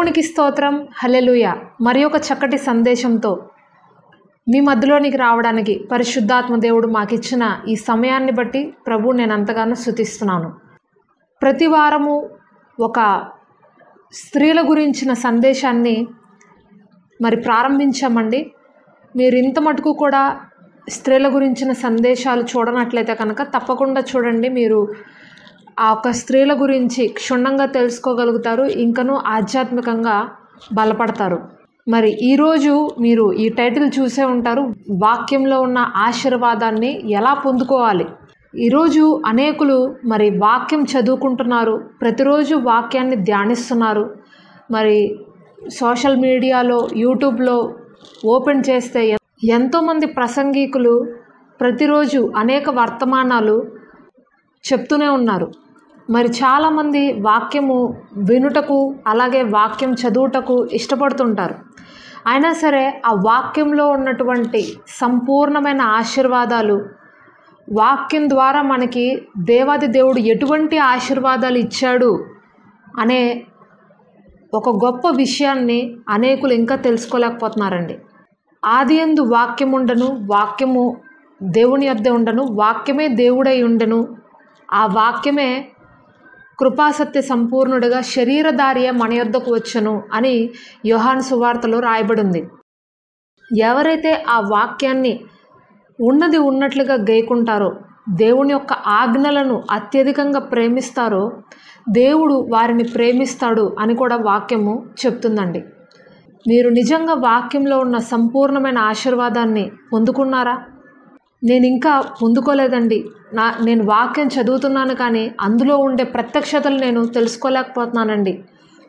దేవునికి స్తోత్రం. హల్లెలూయా. మరి ఒక చక్కటి సందేశంతో మీ మధ్యలోనికి రావడానికి పరిశుద్ధాత్మ దేవుడు మాకిచ్చిన ఈ సమయాన్ని బట్టి ప్రభు నేను అంతగానో స్తుతిస్తున్నాను. ప్రతి వారము ఒక స్త్రీల గురించిన సందేశాన్ని ప్రారంభించామండి. మీరు ఇంత మటుకు కూడా స్త్రీల గురించిన సందేశాలు చూడనట్లయితే కనుక తప్పకుండా చూడండి. మీరు ఆ ఒక స్త్రీల గురించి క్షుణ్ణంగా తెలుసుకోగలుగుతారు, ఇంకనూ ఆధ్యాత్మికంగా బలపడతారు. మరి ఈరోజు మీరు ఈ టైటిల్ చూసే ఉంటారు, వాక్యంలో ఉన్న ఆశీర్వాదాన్ని ఎలా పొందుకోవాలి. ఈరోజు అనేకులు వాక్యం చదువుకుంటున్నారు, ప్రతిరోజు వాక్యాన్ని ధ్యానిస్తున్నారు. సోషల్ మీడియాలో యూట్యూబ్లో ఓపెన్ చేస్తే ఎంతోమంది ప్రసంగికులు ప్రతిరోజు అనేక వర్తమానాలు చెప్తూనే ఉన్నారు. చాలామంది వాక్యము వినుటకు అలాగే వాక్యం చదువుటకు ఇష్టపడుతుంటారు. అయినా సరే ఆ వాక్యంలో ఉన్నటువంటి సంపూర్ణమైన ఆశీర్వాదాలు, వాక్యం ద్వారా మనకి దేవాది దేవుడు ఎటువంటి ఆశీర్వాదాలు ఇచ్చాడు అనే ఒక గొప్ప విషయాన్ని అనేకులు ఇంకా తెలుసుకోలేకపోతున్నారండి. ఆదియందు వాక్యం ఉండను, వాక్యము దేవుని యొద్ద ఉండను, వాక్యమే దేవుడై ఉండను, ఆ వాక్యమే కృపాసత్య సంపూర్ణుడిగా శరీరధారియే మన యొద్దకు వచ్చును అని యోహాను సువార్తలో రాయబడింది. ఎవరైతే ఆ వాక్యాన్ని ఉన్నది ఉన్నట్లుగా గైకుంటారో, దేవుని యొక్క ఆజ్ఞలను అత్యధికంగా ప్రేమిస్తారో దేవుడు వారిని ప్రేమిస్తాడు అని కూడా వాక్యము చెప్తుందండి. మీరు నిజంగా వాక్యంలో ఉన్న సంపూర్ణమైన ఆశీర్వాదాన్ని పొందుకున్నారా? నేను ఇంకా పొందుకోలేదండి, నేను వాక్యం చదువుతున్నాను కానీ అందులో ఉండే ప్రత్యక్షతలు నేను తెలుసుకోలేకపోతున్నానండి,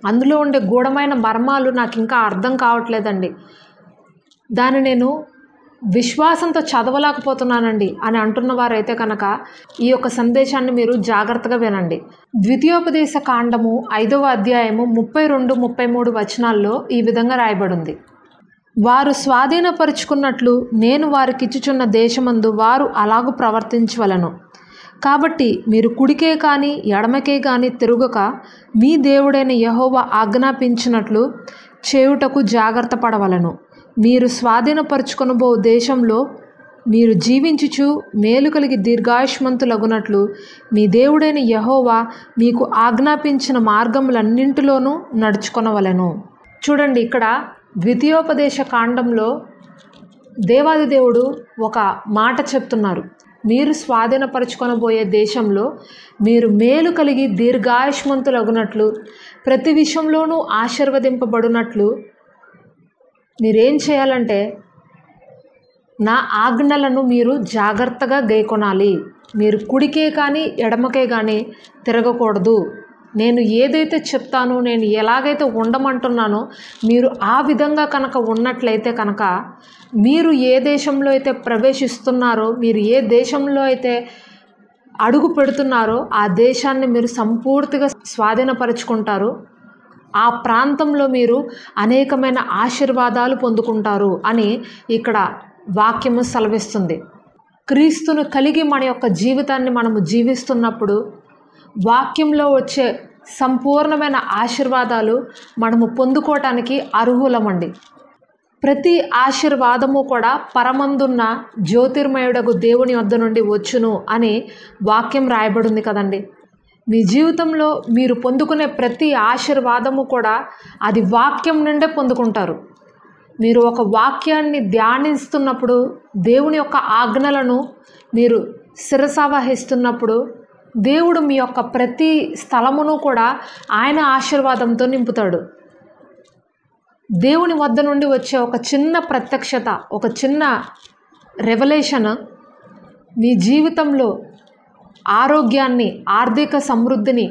అందులో ఉండే గూఢమైన మర్మాలు నాకు ఇంకా అర్థం కావట్లేదండి, దాన్ని నేను విశ్వాసంతో చదవలేకపోతున్నానండి అని అంటున్న వారైతే కనుక ఈ యొక్క సందేశాన్ని మీరు జాగ్రత్తగా వినండి. ద్వితీయోపదేశ కాండము 5వ అధ్యాయము 32-33 వచనాల్లో ఈ విధంగా రాయబడింది. వారు స్వాధీనపరుచుకున్నట్లు నేను వారికిచ్చుచున్న దేశమందు వారు అలాగు ప్రవర్తించవలను. కాబట్టి మీరు కుడికే కానీ ఎడమకే కానీ తిరుగక మీ దేవుడైన యెహోవా ఆజ్ఞాపించినట్లు చేయుటకు జాగ్రత్త పడవలను. మీరు స్వాధీనపరుచుకొనబో దేశంలో మీరు జీవించుచు మేలు కలిగి దీర్ఘాయుష్మంతులగునట్లు మీ దేవుడైన యెహోవా మీకు ఆజ్ఞాపించిన మార్గములన్నింటిలోనూ నడుచుకొనవలెను. చూడండి, ఇక్కడ ద్వితీయోపదేశ కాండంలో దేవాది దేవుడు ఒక మాట చెప్తున్నారు. మీరు స్వాధీనపరచుకొనబోయే దేశంలో మీరు మేలు కలిగి దీర్ఘాయుష్మంతులగునట్లు, ప్రతి విషయంలోనూ ఆశీర్వదింపబడినట్లు మీరేం చేయాలంటే నా ఆజ్ఞలను మీరు జాగ్రత్తగా గైకొనాలి. మీరు కుడికే కానీ ఎడమకే కానీ తిరగకూడదు. నేను ఏదైతే చెప్తానో, నేను ఎలాగైతే ఉండమంటున్నానో మీరు ఆ విధంగా కనుక ఉన్నట్లయితే కనుక మీరు ఏ దేశంలో అయితే ప్రవేశిస్తున్నారో, మీరు ఏ దేశంలో అయితే అడుగు పెడుతున్నారో ఆ దేశాన్ని మీరు సంపూర్తిగా స్వాధీనపరుచుకుంటారు. ఆ ప్రాంతంలో మీరు అనేకమైన ఆశీర్వాదాలు పొందుకుంటారు అని ఇక్కడ వాక్యము సెలవిస్తుంది. క్రీస్తును కలిగి మన యొక్క జీవితాన్ని మనము జీవిస్తున్నప్పుడు వాక్యంలో వచ్చే సంపూర్ణమైన ఆశీర్వాదాలు మనము పొందుకోవటానికి అర్హులమండి. ప్రతి ఆశీర్వాదము కూడా పరమందున్న జ్యోతిర్మయుడగు దేవుని వద్ద నుండి వచ్చును అని వాక్యం రాయబడింది కదండి. మీ జీవితంలో మీరు పొందుకునే ప్రతి ఆశీర్వాదము కూడా అది వాక్యం నుండే పొందుకుంటారు. మీరు ఒక వాక్యాన్ని ధ్యానిస్తున్నప్పుడు, దేవుని యొక్క ఆజ్ఞలను మీరు శిరసావహిస్తున్నప్పుడు దేవుడు మీ యొక్క ప్రతి స్థలమును కూడా ఆయన ఆశీర్వాదంతో నింపుతాడు. దేవుని వద్ద నుండి వచ్చే ఒక చిన్న ప్రత్యక్షత, ఒక చిన్న రెవల్యూషన్ మీ జీవితంలో ఆరోగ్యాన్ని, ఆర్థిక సమృద్ధిని,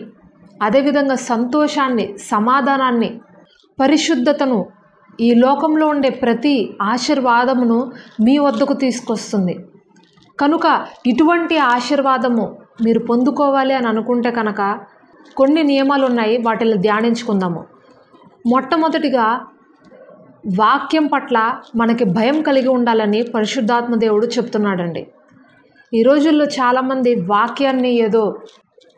అదేవిధంగా సంతోషాన్ని, సమాధానాన్ని, పరిశుద్ధతను, ఈ లోకంలో ఉండే ప్రతి ఆశీర్వాదమును మీ వద్దకు తీసుకొస్తుంది. కనుక ఇటువంటి ఆశీర్వాదము మీరు పొందుకోవాలి అని అనుకుంటే కనుక కొన్ని నియమాలు ఉన్నాయి, వాటిని ధ్యానించుకుందాము. మొట్టమొదటిగా వాక్యం పట్ల మనకి భయం కలిగి ఉండాలని పరిశుద్ధాత్మ దేవుడు చెప్తున్నాడండి. ఈ రోజుల్లో చాలామంది వాక్యాన్ని ఏదో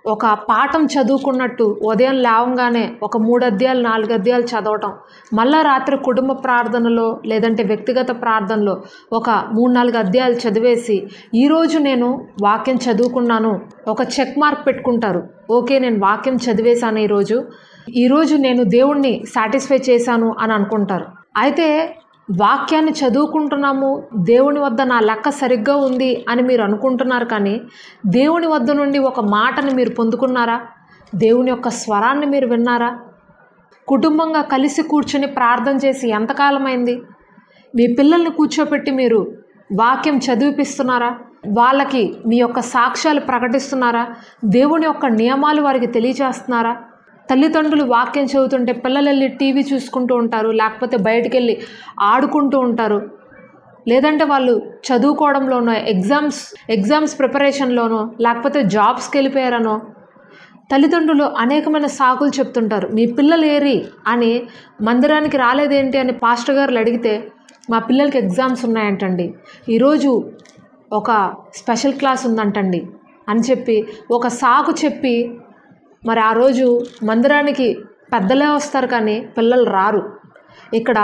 ఒక పాఠం చదువుకున్నట్టు ఉదయం లేవగానే ఒక 3 అధ్యాయాలు 4 అధ్యాయాలు చదవటం, మళ్ళా రాత్రి కుటుంబ ప్రార్థనలో లేదంటే వ్యక్తిగత ప్రార్థనలో ఒక 3-4 అధ్యాయాలు చదివేసి ఈరోజు నేను వాక్యం చదువుకున్నాను ఒక చెక్ మార్క్ పెట్టుకుంటారు. ఓకే, నేను వాక్యం చదివేశాను, ఈరోజు నేను దేవుణ్ణి సాటిస్ఫై చేశాను అని అనుకుంటారు. అయితే వాక్యాన్ని చదువుకుంటున్నాము, దేవుని వద్ద నా లెక్క సరిగ్గా ఉంది అని మీరు అనుకుంటున్నారు, కానీ దేవుని వద్ద నుండి ఒక మాటని మీరు పొందుకున్నారా? దేవుని యొక్క స్వరాన్ని మీరు విన్నారా? కుటుంబంగా కలిసి కూర్చుని ప్రార్థన చేసి ఎంతకాలమైంది? మీ పిల్లల్ని కూర్చోపెట్టి మీరు వాక్యం చదివిపిస్తున్నారా? వాళ్ళకి మీ యొక్క సాక్ష్యాలు ప్రకటిస్తున్నారా? దేవుని యొక్క నియమాలు వారికి తెలియజేస్తున్నారా? తల్లిదండ్రులు వాక్యం చదువుతుంటే పిల్లలు వెళ్ళి టీవీ చూసుకుంటూ ఉంటారు, లేకపోతే బయటికి వెళ్ళి ఆడుకుంటూ ఉంటారు, లేదంటే వాళ్ళు చదువుకోవడంలోనో ఎగ్జామ్స్ ప్రిపరేషన్లోనో లేకపోతే జాబ్స్కి వెళ్ళిపోయారనో తల్లిదండ్రులు అనేకమైన సాకులు చెప్తుంటారు. మీ పిల్లలు ఏరి అని మందిరానికి రాలేదేంటి అని పాస్టర్ గారు అడిగితే మా పిల్లలకి ఎగ్జామ్స్ ఉన్నాయంటండి, ఈరోజు ఒక స్పెషల్ క్లాస్ ఉందంటండి అని చెప్పి ఒక సాకు చెప్పి మరి ఆ రోజు మందిరానికి పెద్దలే వస్తారు కానీ పిల్లలు రారు. ఇక్కడ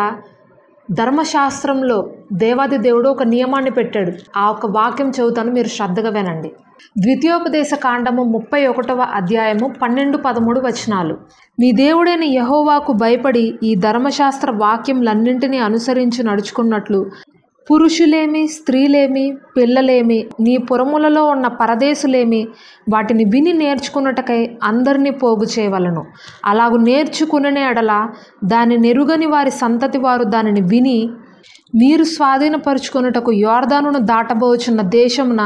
ధర్మశాస్త్రంలో దేవాది దేవుడు ఒక నియమాన్ని పెట్టాడు. ఆ ఒక వాక్యం చదువుతాను, మీరు శ్రద్ధగా వినండి. ద్వితీయోపదేశ కాండము 31వ అధ్యాయము 12-13 వచనాలు. మీ దేవుడైన యెహోవాకు భయపడి ఈ ధర్మశాస్త్ర వాక్యములన్నింటినీ అనుసరించి నడుచుకున్నట్లు పురుషులేమి, స్త్రీలేమి, పిల్లలేమి, నీ పురములలో ఉన్న పరదేశులేమి వాటిని విని నేర్చుకున్నటకై అందరినీ పోగు చేయవలను. అలాగు నేర్చుకునే ఎడల దాని నెరుగని వారి సంతతి వారు దానిని విని మీరు స్వాధీనపరుచుకొనుటకు యోర్దానును దాటబోచున్న దేశమున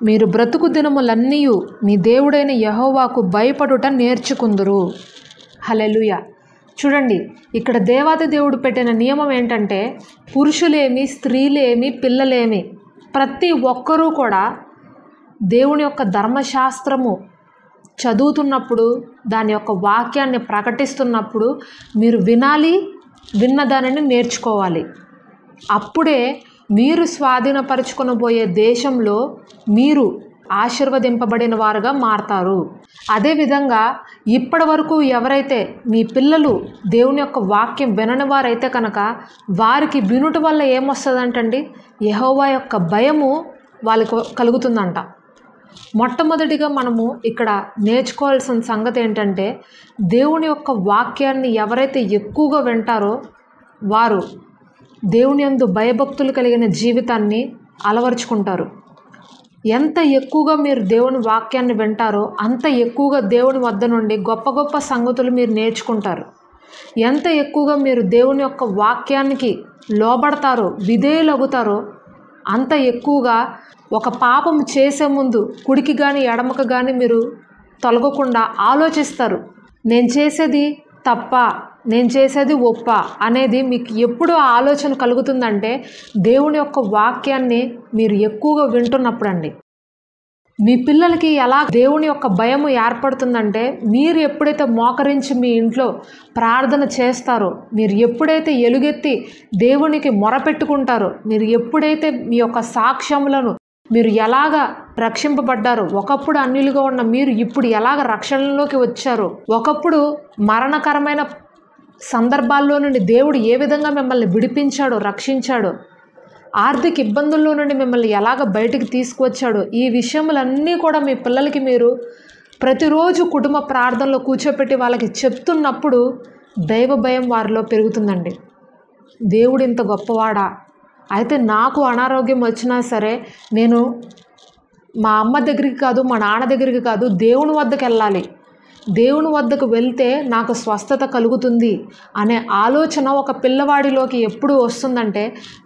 మీరు బ్రతుకు దినములన్నీ మీ దేవుడైన యెహోవాకు భయపడుట నేర్చుకుందురు. హల్లెలూయా. చూడండి, ఇక్కడ దేవాది దేవుడు పెట్టిన నియమం ఏంటంటే పురుషులేమి, స్త్రీలేమి, పిల్లలేమి ప్రతి ఒక్కరూ కూడా దేవుని యొక్క ధర్మశాస్త్రము చదువుతున్నప్పుడు, దాని యొక్క వాక్యాన్ని ప్రకటిస్తున్నప్పుడు మీరు వినాలి, విన్న దానిని నేర్చుకోవాలి. అప్పుడే మీరు స్వాధీనపరుచుకొనబోయే దేశంలో మీరు ఆశీర్వదింపబడిన వారుగా మారతారు. అదేవిధంగా ఇప్పటి వరకు ఎవరైతే మీ పిల్లలు దేవుని యొక్క వాక్యం వినని వారైతే కనుక వారికి వినుట వల్ల ఏమొస్తుందంటండి, యెహోవా యొక్క భయము వాళ్ళకి కలుగుతుందంట. మొట్టమొదటిగా మనము ఇక్కడ నేర్చుకోవాల్సిన సంగతి ఏంటంటే దేవుని యొక్క వాక్యాన్ని ఎవరైతే ఎక్కువగా వింటారో వారు దేవుని యందు భయభక్తులు కలిగిన జీవితాన్ని అలవరుచుకుంటారు. ఎంత ఎక్కువగా మీరు దేవుని వాక్యాన్ని వింటారో అంత ఎక్కువగా దేవుని వద్ద నుండి గొప్ప గొప్ప సంగతులు మీరు నేర్చుకుంటారు. ఎంత ఎక్కువగా మీరు దేవుని యొక్క వాక్యానికి లోబడతారో, విధేయులగుతారో అంత ఎక్కువగా ఒక పాపం చేసే ముందు కుడికి కానీ ఎడమకు కానీ మీరు తొలగకుండా ఆలోచిస్తారు. నేను చేసేది తప్ప, నేను చేసేది ఒప్ప అనేది మీకు ఎప్పుడు ఆలోచన కలుగుతుందంటే దేవుని యొక్క వాక్యాన్ని మీరు ఎక్కువగా వింటున్నప్పుడు అండి. మీ పిల్లలకి ఎలా దేవుని యొక్క భయము ఏర్పడుతుందంటే మీరు ఎప్పుడైతే మోకరించి మీ ఇంట్లో ప్రార్థన చేస్తారో, మీరు ఎప్పుడైతే ఎలుగెత్తి దేవునికి మొరపెట్టుకుంటారో, మీరు ఎప్పుడైతే మీ యొక్క సాక్ష్యములను మీరు ఎలాగ రక్షింపబడ్డారో, ఒకప్పుడు అన్యులుగా ఉన్న మీరు ఇప్పుడు ఎలాగ రక్షణలోకి వచ్చారో, ఒకప్పుడు మరణకరమైన సందర్భాల్లో నుండి దేవుడు ఏ విధంగా మిమ్మల్ని విడిపించాడో, రక్షించాడో, ఆర్థిక ఇబ్బందుల్లో నుండి మిమ్మల్ని ఎలాగ బయటికి తీసుకువచ్చాడో, ఈ విషయములన్నీ కూడా మీ పిల్లలకి మీరు ప్రతిరోజు కుటుంబ ప్రార్థనలో కూర్చోపెట్టి వాళ్ళకి చెప్తున్నప్పుడు దైవ భయం వారిలో పెరుగుతుందండి. దేవుడు ఇంత గొప్పవాడా, అయితే నాకు అనారోగ్యం వచ్చినా సరే నేను మా అమ్మ దగ్గరికి కాదు, మా నాన్న దగ్గరికి కాదు, దేవుని వద్దకు వెళ్ళాలి, దేవుని వద్దకు వెళ్తే నాకు స్వస్థత కలుగుతుంది అనే ఆలోచన ఒక పిల్లవాడిలోకి ఎప్పుడు వస్తుందంటే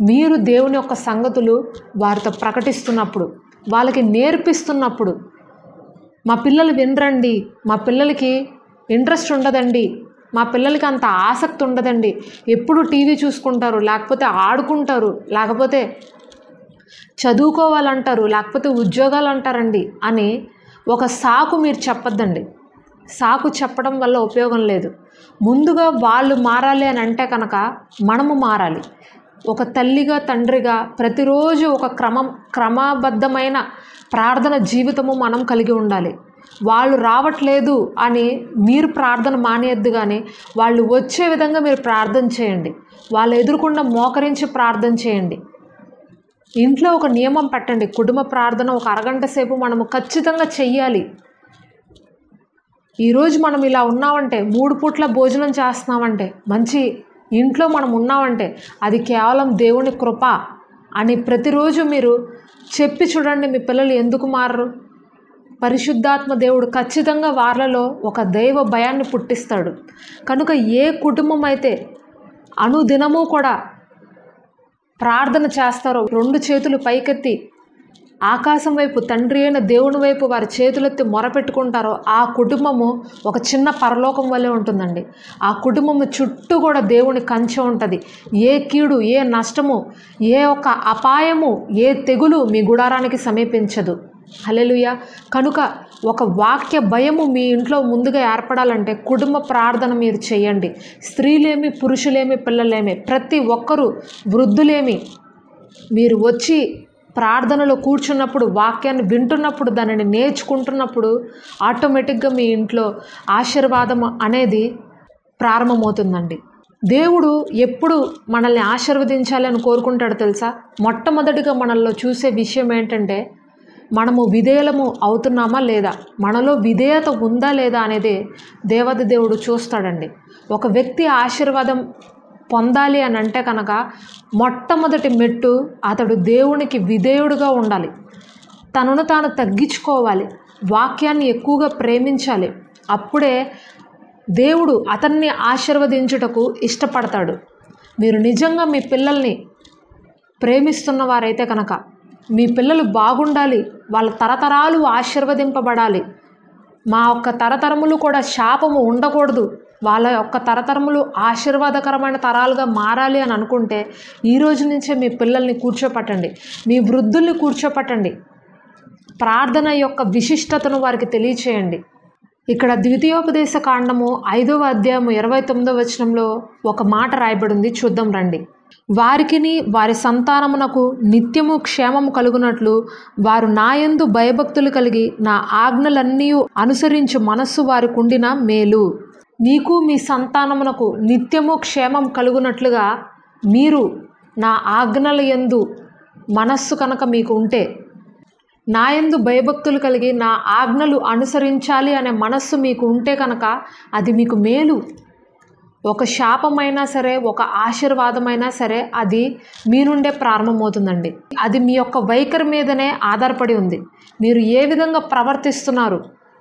మీరు దేవుని యొక్క సంగతులు వారితో ప్రకటిస్తున్నప్పుడు, వాళ్ళకి నేర్పిస్తున్నప్పుడు. మా పిల్లలు వినరండి, మా పిల్లలకి ఇంట్రెస్ట్ ఉండదండి, మా పిల్లలకి అంత ఆసక్తి ఉండదండి, ఎప్పుడు టీవీ చూసుకుంటారు, లేకపోతే ఆడుకుంటారు, లేకపోతే చదువుకోవాలంటారు, లేకపోతే ఉద్యోగాలు అంటారండి అని ఒక సాకు మీరు చెప్పొద్దండి. సాకు చెప్పడం వల్ల ఉపయోగం లేదు. ముందుగా వాళ్ళు మారాలి అని అంటే కనుక మనము మారాలి. ఒక తల్లిగా, తండ్రిగా ప్రతిరోజు ఒక క్రమబద్ధమైన ప్రార్థన జీవితము మనం కలిగి ఉండాలి. వాళ్ళు రావట్లేదు అని మీరు ప్రార్థన మానేయద్దు, కానీ వాళ్ళు వచ్చే విధంగా మీరు ప్రార్థన చేయండి. వాళ్ళు ఎదురుకుండా మోకరించి ప్రార్థన చేయండి. ఇంట్లో ఒక నియమం పెట్టండి, కుటుంబ ప్రార్థన ఒక అరగంట సేపు మనము ఖచ్చితంగా చెయ్యాలి. ఈరోజు మనం ఇలా ఉన్నామంటే, 3 పూట్ల భోజనం చేస్తున్నామంటే, మంచి ఇంట్లో మనం ఉన్నామంటే అది కేవలం దేవుని కృప అని ప్రతిరోజు మీరు చెప్పి చూడండి. మీ పిల్లలు ఎందుకు మారరు? పరిశుద్ధాత్మ దేవుడు ఖచ్చితంగా వాళ్ళలో ఒక దైవ భయాన్ని పుట్టిస్తాడు. కనుక ఏ కుటుంబం అయితే అనుదినము కూడా ప్రార్థన చేస్తారో, 2 చేతులు పైకెత్తి ఆకాశం వైపు, తండ్రి అయిన దేవుని వైపు వారి చేతులెత్తి మొరపెట్టుకుంటారో ఆ కుటుంబము ఒక చిన్న పరలోకం వల్లే ఉంటుందండి. ఆ కుటుంబము చుట్టూ కూడా దేవుని కంచె ఉంటుంది. ఏ కీడు, ఏ నష్టము, ఏ ఒక్క అపాయము, ఏ తెగులు మీ గుడారానికి సమీపించదు. హల్లెలూయా. కనుక ఒక వాక్య భయము మీ ఇంట్లో ముందుగా ఏర్పడాలంటే కుటుంబ ప్రార్థన మీరు చేయండి. స్త్రీలేమి, పురుషులేమి, పిల్లలేమి, ప్రతి ఒక్కరూ, వృద్ధులేమి, మీరు వచ్చి ప్రార్థనలో కూర్చున్నప్పుడు, వాక్యాన్ని వింటున్నప్పుడు, దానిని నేర్చుకుంటున్నప్పుడు ఆటోమేటిక్గా మీ ఇంట్లో ఆశీర్వాదం అనేది ప్రారంభమవుతుందండి. దేవుడు ఎప్పుడు మనల్ని ఆశీర్వదించాలి అని కోరుకుంటాడు తెలుసా? మొట్టమొదటిగా మనల్లో చూసే విషయం ఏంటంటే, మనము విధేయులము అవుతున్నామా లేదా, మనలో విధేయత ఉందా లేదా అనేది దేవాది దేవుడు చూస్తాడండి. ఒక వ్యక్తి ఆశీర్వాదం పొందాలి అని అంటే కనుక మొట్టమొదటి మెట్టు అతడు దేవునికి విధేయుడుగా ఉండాలి. తనను తాను తగ్గించుకోవాలి, వాక్యాన్ని ఎక్కువగా ప్రేమించాలి. అప్పుడే దేవుడు అతన్ని ఆశీర్వదించుటకు ఇష్టపడతాడు. మీరు నిజంగా మీ పిల్లల్ని ప్రేమిస్తున్న వారైతే కనుక, మీ పిల్లలు బాగుండాలి, వాళ్ళ తరతరాలు ఆశీర్వదింపబడాలి, మా యొక్క తరతరములు కూడా శాపము ఉండకూడదు, వాళ్ళ యొక్క తరతరములు ఆశీర్వాదకరమైన తరాలుగా మారాలి అని అనుకుంటే ఈ రోజు నుంచే మీ పిల్లల్ని కూర్చోపట్టండి, మీ వృద్ధుల్ని కూర్చోపట్టండి. ప్రార్థన యొక్క విశిష్టతను వారికి తెలియచేయండి. ఇక్కడ ద్వితీయోపదేశ కాండము 5వ అధ్యాయము 29వ వచనంలో ఒక మాట రాయబడింది, చూద్దాం రండి. వారికిని వారి సంతానమునకు నిత్యము క్షేమము కలుగునట్లు వారు నాయందు భయభక్తులు కలిగి నా ఆజ్ఞలన్నీ అనుసరించు మనస్సు వారికి ఉండిన మేలు. నీకు మీ సంతానమునకు నిత్యము క్షేమం కలుగునట్లుగా మీరు నా ఆజ్ఞల యందు మనస్సు కనుక మీకు ఉంటే, నాయందు భయభక్తులు కలిగి నా ఆజ్ఞలు అనుసరించాలి అనే మనస్సు మీకు ఉంటే కనుక అది మీకు మేలు. ఒక శాపమైనా సరే, ఒక ఆశీర్వాదమైనా సరే అది మీ నుండే ప్రారంభమవుతుందండి. అది మీ యొక్క వైఖరి మీదనే ఆధారపడి ఉంది. మీరు ఏ విధంగా ప్రవర్తిస్తున్నారు,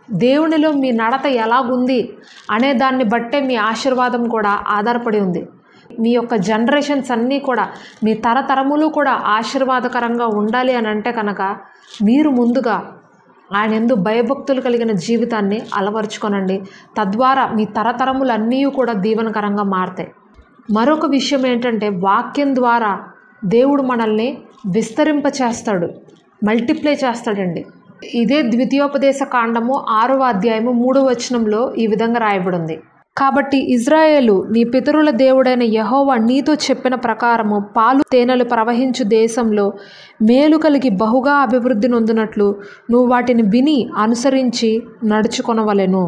దేవునిలో మీ నడత ఎలాగుంది అనే దాన్ని బట్టే మీ ఆశీర్వాదం కూడా ఆధారపడి ఉంది. మీ యొక్క జనరేషన్స్ అన్నీ కూడా, మీ తరతరములు కూడా ఆశీర్వాదకరంగా ఉండాలి అని అంటే కనుక మీరు ముందుగా ఆయన యందు భయభక్తులు కలిగిన జీవితాన్ని అలవర్చుకొనండి. తద్వారా మీ తరతరములన్నీ కూడా దీవెనకరంగా మారతాయి. మరొక విషయం ఏంటంటే, వాక్యం ద్వారా దేవుడు మనల్ని విస్తరింప చేస్తాడు, మల్టిప్లై చేస్తాడండి. ఇదే ద్వితీయోపదేశ కాండము 6వ అధ్యాయము 3వ వచనంలో ఈ విధంగా రాయబడింది. కాబట్టి ఇజ్రాయేలు, నీ పితరుల దేవుడైన యెహోవా నీతో చెప్పిన ప్రకారము పాలు తేనెలు ప్రవహించు దేశంలో మేలు కలిగి బహుగా అభివృద్ధి నొందినట్లు నువ్వు వాటిని విని అనుసరించి నడుచుకొనవలెను.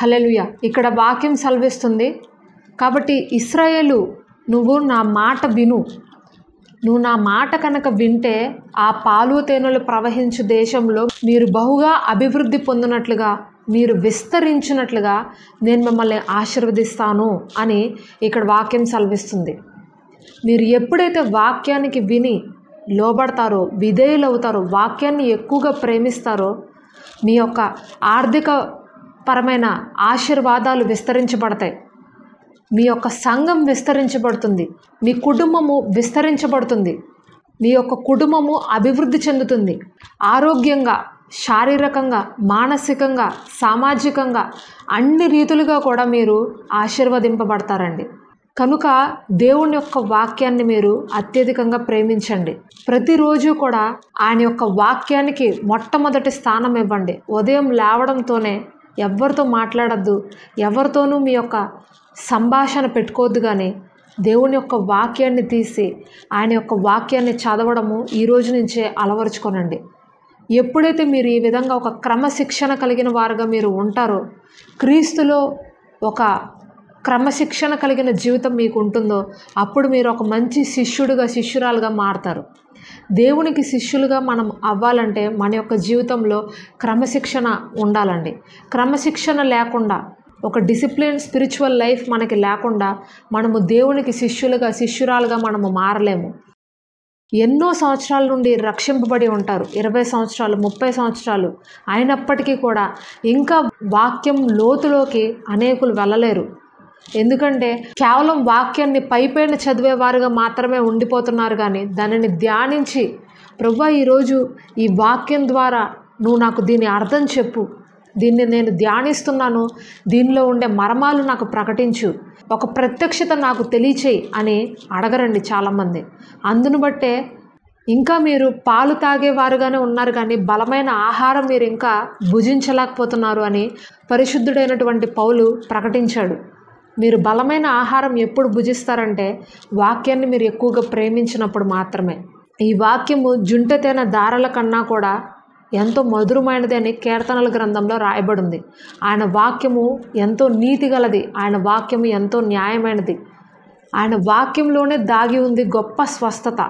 హల్లెలూయా. ఇక్కడ వాక్యం సెలవిస్తుంది. కాబట్టి ఇశ్రాయేలు, నువ్వు నా మాట విను. నువ్వు నా మాట కనుక వింటే ఆ పాలు తేనెలు ప్రవహించు దేశంలో మీరు బహుగా అభివృద్ధి పొందినట్లుగా, మీరు విస్తరించినట్లుగా నేను మిమ్మల్ని ఆశీర్వదిస్తాను అని ఇక్కడ వాక్యం సెలవిస్తుంది. మీరు ఎప్పుడైతే వాక్యానికి విని లోబడతారో, విధేయులవుతారో, వాక్యాన్ని ఎక్కువగా ప్రేమిస్తారో, మీ యొక్క ఆర్థిక పరమైన ఆశీర్వాదాలు విస్తరించబడతాయి. మీ యొక్క సంఘం విస్తరించబడుతుంది, మీ కుటుంబము విస్తరించబడుతుంది, మీ యొక్క కుటుంబము అభివృద్ధి చెందుతుంది. ఆరోగ్యంగా, శారీరకంగా, మానసికంగా, సామాజికంగా అన్ని రీతులుగా కూడా మీరు ఆశీర్వదింపబడతారండి. కనుక దేవుని యొక్క వాక్యాన్ని మీరు అత్యధికంగా ప్రేమించండి. ప్రతిరోజు కూడా ఆయన యొక్క వాక్యానికి మొట్టమొదటి స్థానం ఇవ్వండి. ఉదయం లేవడంతోనే ఎవరితో మాట్లాడద్దు, ఎవరితోనూ మీ యొక్క సంభాషణ పెట్టుకోవద్దు, కానీ దేవుని యొక్క వాక్యాన్ని తీసి ఆయన యొక్క వాక్యాన్ని చదవడము ఈ రోజు నుంచే అలవరుచుకోనండి. ఎప్పుడైతే మీరు ఈ విధంగా ఒక క్రమశిక్షణ కలిగిన వారుగా మీరు ఉంటారో, క్రీస్తులో ఒక క్రమశిక్షణ కలిగిన జీవితం మీకు ఉంటుందో, అప్పుడు మీరు ఒక మంచి శిష్యుడిగా శిష్యురాలుగా మారతారు. దేవునికి శిష్యులుగా మనం అవ్వాలంటే మన యొక్క జీవితంలో క్రమశిక్షణ ఉండాలండి. క్రమశిక్షణ లేకుండా, ఒక డిసిప్లిన్ స్పిరిచువల్ లైఫ్ మనకి లేకుండా మనము దేవునికి శిష్యులుగా శిష్యురాలుగా మనము మారలేము. ఎన్నో సంవత్సరాల నుండి రక్షింపబడి ఉంటారు, 20 సంవత్సరాలు 30 సంవత్సరాలు అయినప్పటికీ కూడా ఇంకా వాక్యం లోతులోకి అనేకులు వెళ్ళలేరు. ఎందుకంటే కేవలం వాక్యాన్ని పైపైన చదివేవారుగా మాత్రమే ఉండిపోతున్నారు. కానీ దానిని ధ్యానించి, ప్రభువా ఈరోజు ఈ వాక్యం ద్వారా నువ్వు నాకు దీని అర్థం చెప్పు, దీన్ని నేను ధ్యానిస్తున్నాను, దీనిలో ఉండే మర్మాలు నాకు ప్రకటించు, ఒక ప్రత్యక్షత నాకు తెలియచేయి అని అడగరండి చాలామంది. అందును బట్టే ఇంకా మీరు పాలు తాగేవారుగానే ఉన్నారు, కానీ బలమైన ఆహారం మీరు ఇంకా భుజించలేకపోతున్నారు అని పరిశుద్ధుడైనటువంటి పౌలు ప్రకటించాడు. మీరు బలమైన ఆహారం ఎప్పుడు భుజిస్తారంటే వాక్యాన్ని మీరు ఎక్కువగా ప్రేమించినప్పుడు మాత్రమే. ఈ వాక్యము జుంటెతేన దారాల కన్నా కూడా ఎంతో మధురమైనది అని కీర్తనల గ్రంథంలో రాయబడింది. ఆయన వాక్యము ఎంతో నీతి గలది, ఆయన వాక్యము ఎంతో న్యాయమైనది, ఆయన వాక్యంలోనే దాగి ఉంది గొప్ప స్వస్థత.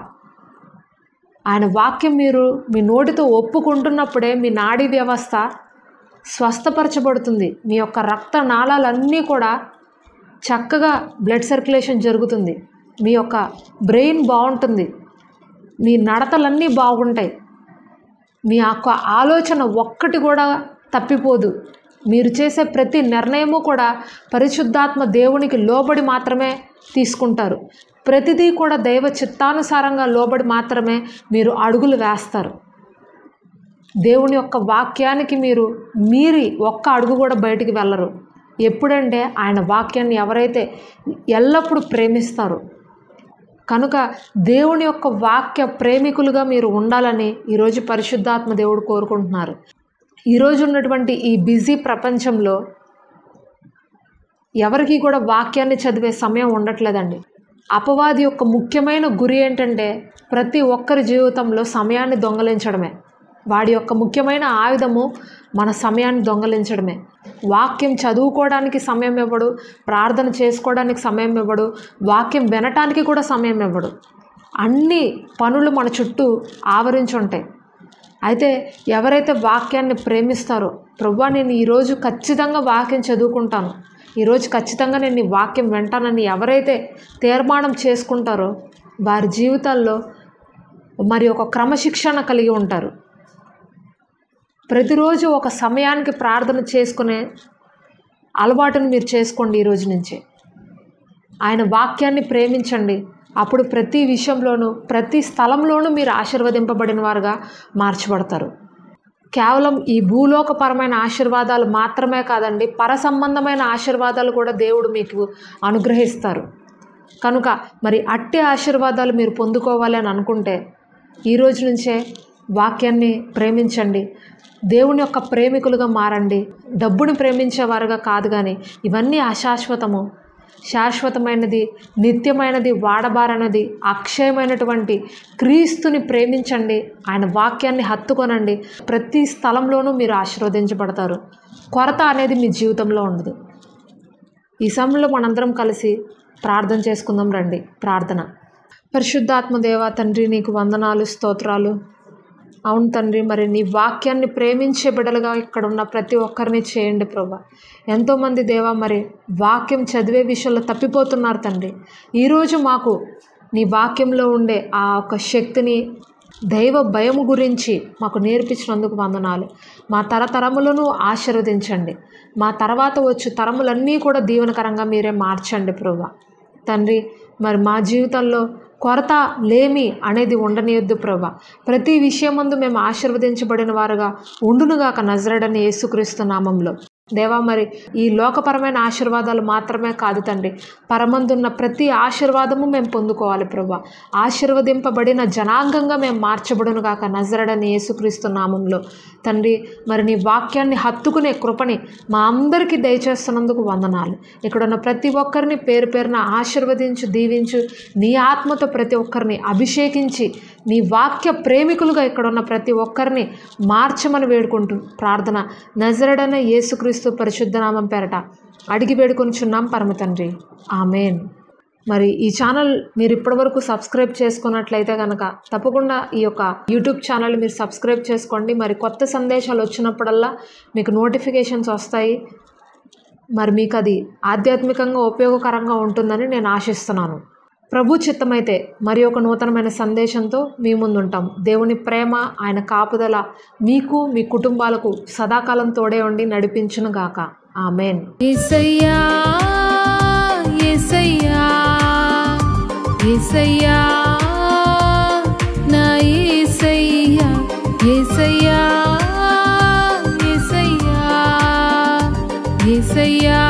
ఆయన వాక్యం మీరు మీ నోటితో ఒప్పుకుంటున్నప్పుడే మీ నాడీ వ్యవస్థ స్వస్థపరచబడుతుంది. మీ యొక్క రక్త నాళాలన్నీ కూడా చక్కగా బ్లడ్ సర్క్యులేషన్ జరుగుతుంది. మీ యొక్క బ్రెయిన్ బాగుంటుంది, మీ నడతలన్నీ బాగుంటాయి, మీ యొక్క ఆలోచన ఒక్కటి కూడా తప్పిపోదు. మీరు చేసే ప్రతి నిర్ణయము కూడా పరిశుద్ధాత్మ దేవునికి లోబడి మాత్రమే తీసుకుంటారు. ప్రతిదీ కూడా దైవ చిత్తానుసారంగా లోబడి మాత్రమే మీరు అడుగులు వేస్తారు. దేవుని యొక్క వాక్యానికి మీరు మీరి ఒక్క అడుగు కూడా బయటికి వెళ్ళరు. ఎప్పుడంటే ఆయన వాక్యాన్ని ఎవరైతే ఎల్లప్పుడూ ప్రేమిస్తారో, కనుక దేవుని యొక్క వాక్య ప్రేమికులుగా మీరు ఉండాలని ఈరోజు పరిశుద్ధాత్మ దేవుడు కోరుకుంటున్నారు. ఈరోజు ఉన్నటువంటి ఈ బిజీ ప్రపంచంలో ఎవరికి కూడా వాక్యాన్ని చదివే సమయం ఉండట్లేదండి. అపవాది యొక్క ముఖ్యమైన గురి ఏంటంటే ప్రతి ఒక్కరి జీవితంలో సమయాన్ని దొంగలించడమే. వాడి యొక్క ముఖ్యమైన ఆయుధము మన సమయాన్ని దొంగలించడమే. వాక్యం చదువుకోవడానికి సమయం ఇవ్వడు, ప్రార్థన చేసుకోవడానికి సమయం ఇవ్వడు, వాక్యం వినటానికి కూడా సమయం ఇవ్వడు. అన్ని పనులు మన చుట్టూ ఆవరించి ఉంటాయి. అయితే ఎవరైతే వాక్యాన్ని ప్రేమిస్తారో, ప్రభువా నేను ఈరోజు ఖచ్చితంగా వాక్యం చదువుకుంటాను, ఈరోజు ఖచ్చితంగా నేను ఈ వాక్యం వింటానని ఎవరైతే తీర్మానం చేసుకుంటారో వారి జీవితాల్లో మరి ఒక క్రమశిక్షణ కలిగి ఉంటారు. ప్రతిరోజు ఒక సమయానికి ప్రార్థన చేసుకునే అలవాటును మీరు చేసుకోండి. ఈరోజు నుంచే ఆయన వాక్యాన్ని ప్రేమించండి. అప్పుడు ప్రతి విషయంలోనూ ప్రతి స్థలంలోనూ మీరు ఆశీర్వదింపబడిన వారుగా మార్చబడతారు. కేవలం ఈ భూలోకపరమైన ఆశీర్వాదాలు మాత్రమే కాదండి, పర సంబంధమైన ఆశీర్వాదాలు కూడా దేవుడు మీకు అనుగ్రహిస్తారు. కనుక మరి అట్టి ఆశీర్వాదాలు మీరు పొందుకోవాలి అని అనుకుంటే ఈరోజు నుంచే వాక్యాన్ని ప్రేమించండి. దేవుని యొక్క ప్రేమికులుగా మారండి. డబ్బుని ప్రేమించేవారుగా కాదు, కానీ ఇవన్నీ అశాశ్వతము. శాశ్వతమైనది, నిత్యమైనది, వాడబారనది, అక్షయమైనటువంటి క్రీస్తుని ప్రేమించండి. ఆయన వాక్యాన్ని హత్తుకొనండి. ప్రతి స్థలంలోనూ మీరు ఆశీర్వదించబడతారు. కొరత అనేది మీ జీవితంలో ఉండదు. ఈ సమయంలో మనందరం కలిసి ప్రార్థన చేసుకుందాం రండి. ప్రార్థన. పరిశుద్ధాత్మ దేవ తండ్రి, నీకు వందనాలు, స్తోత్రాలు. అవును తండ్రి, మరి నీ వాక్యాన్ని ప్రేమించే బిడ్డలుగా ఇక్కడ ఉన్న ప్రతి ఒక్కరిని చేయండి ప్రభా. ఎంతోమంది దేవా మరి వాక్యం చదివే విషయంలో తప్పిపోతున్నారు తండ్రి. ఈరోజు మాకు నీ వాక్యంలో ఉండే ఆ ఒక శక్తిని, దైవ భయము గురించి మాకు నేర్పించినందుకు వందనాలు. మా తరతరములను ఆశీర్వదించండి. మా తర్వాత వచ్చు తరములన్నీ కూడా దీవెనకరంగా మీరే మార్చండి ప్రభా. తండ్రి మరి మా జీవితంలో కొరత లేమి అనేది ఉండనియొద్దు ప్రభా. ప్రతి విషయమందు మేము ఆశీర్వదించబడిన వారుగా ఉండునుగాక నజరేయుడైన యేసుక్రీస్తు నామంలో. దేవా మరి ఈ లోకపరమైన ఆశీర్వాదాలు మాత్రమే కాదు తండ్రి, పరమందున్న ప్రతి ఆశీర్వాదము మేము పొందుకోవాలి ప్రభా. ఆశీర్వదింపబడిన జనాంగంగా మేము మార్చబడును గాక నజరేయుడైన యేసుక్రీస్తు నామంలో. తండ్రి మరి నీ వాక్యాన్ని హత్తుకునే కృపని మా అందరికీ దయచేస్తున్నందుకు వందనాలు. ఇక్కడున్న ప్రతి ఒక్కరిని పేరు పేరున ఆశీర్వదించు, దీవించు. నీ ఆత్మతో ప్రతి ఒక్కరిని అభిషేకించి నీ వాక్య ప్రేమికులుగా ఇక్కడ ఉన్న ప్రతి ఒక్కరిని మార్చమని వేడుకుంటూ ప్రార్థన నజరేయుడైన యేసుక్రీస్తు పరిశుద్ధ నామం పేరట అడిగి వేడుకొనుచున్నాం పరమ తండ్రి, ఆమేన్. మరి ఈ ఛానల్ మీరు ఇప్పటివరకు సబ్స్క్రైబ్ చేసుకున్నట్లయితే కనుక తప్పకుండా ఈ యొక్క యూట్యూబ్ ఛానల్ మీరు సబ్స్క్రైబ్ చేసుకోండి. మరి కొత్త సందేశాలు వచ్చినప్పుడల్లా మీకు నోటిఫికేషన్స్ వస్తాయి. మరి మీకు అది ఆధ్యాత్మికంగా ఉపయోగకరంగా ఉంటుందని నేను ఆశిస్తున్నాను. ప్రభు చిత్తమైతే మరి ఒక నూతనమైన సందేశంతో మీ ముందుంటాం. దేవుని ప్రేమ, ఆయన కాపుదల మీకు మీ కుటుంబాలకు సదాకాలం తోడే ఉండి నడిపించును గాక. ఆమేన్. యేసయ్యా యేసయ్యా యేసయ్యా నా యేసయ్యా యేసయ్యా యేసయ్యా యేసయ్యా